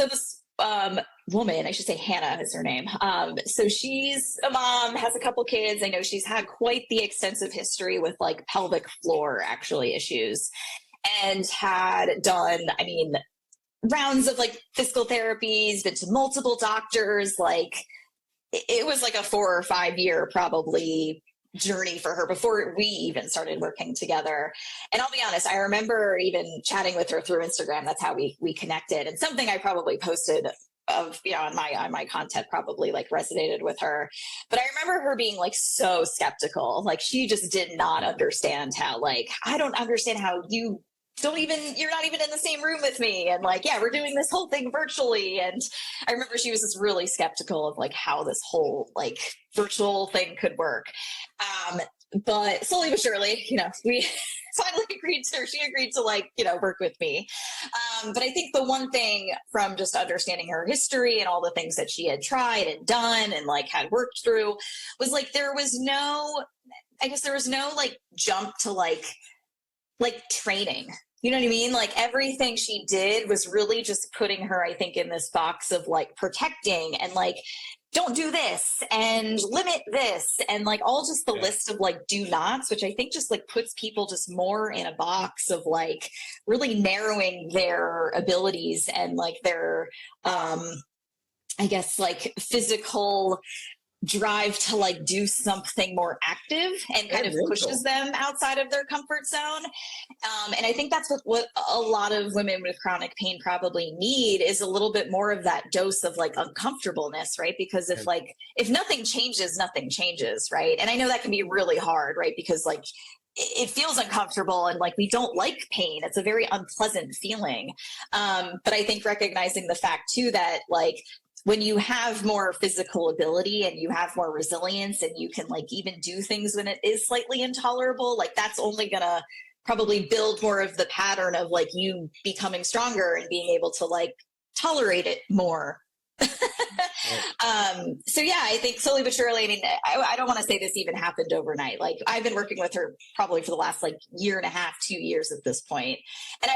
So this woman, I should say Hannah is her name. So she's a mom, has a couple kids. I know she's had quite the extensive history with like pelvic floor actually issues, and had done, I mean, rounds of like physical therapies, been to multiple doctors. Like it was like a 4 or 5 year probably journey for her before we even started working together. And I'll be honest, I remember even chatting with her through Instagram. That's how we connected. And something I probably posted of, you know, on my content probably like resonated with her. But I remember her being like so skeptical. Like she just did not understand how, like, I don't understand how you're not even in the same room with me. And like, yeah, we're doing this whole thing virtually. And I remember she was just really skeptical of like how this whole like virtual thing could work. But slowly but surely, you know, we finally she agreed to like, you know, work with me. But I think the one thing from just understanding her history and all the things that she had tried and done and like had worked through was like, there was no like jump to like training. You know what I mean? Like everything she did was really just putting her, I think, in this box of like protecting and like, don't do this and limit this and like all just the list of like do nots, which I think just like puts people just more in a box of like really narrowing their abilities and like their, I guess like physical drive to like do something more active and kind of pushes them outside of their comfort zone. And I think that's what a lot of women with chronic pain probably need is a little bit more of that dose of like uncomfortableness, right? Because if nothing changes, nothing changes, right? And I know that can be really hard, right? Because like it feels uncomfortable and like we don't like pain. It's a very unpleasant feeling. But I think recognizing the fact too that like when you have more physical ability and you have more resilience and you can like even do things when it is slightly intolerable, like that's only gonna probably build more of the pattern of like you becoming stronger and being able to like tolerate it more. So yeah, I think slowly but surely, I mean, I don't want to say this even happened overnight. Like I've been working with her probably for the last like 1.5 years, 2 years at this point. And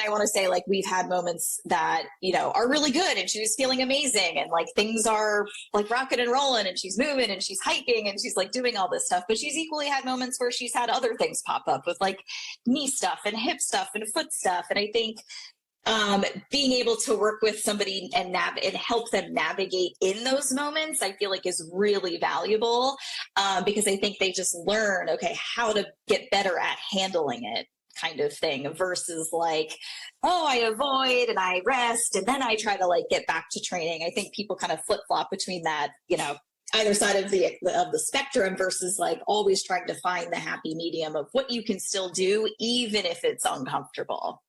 I want to say like we've had moments that, you know, are really good and she was feeling amazing and like things are like rocking and rolling and she's moving and she's hiking and she's like doing all this stuff. But she's equally had moments where she's had other things pop up with like knee stuff and hip stuff and foot stuff. And I think being able to work with somebody and help them navigate in those moments, I feel like is really valuable because I think they just learn, okay, how to get better at handling it kind of thing versus like, oh, I avoid and I rest and then I try to like get back to training. I think people kind of flip flop between that, you know, either side of the spectrum versus like always trying to find the happy medium of what you can still do, even if it's uncomfortable.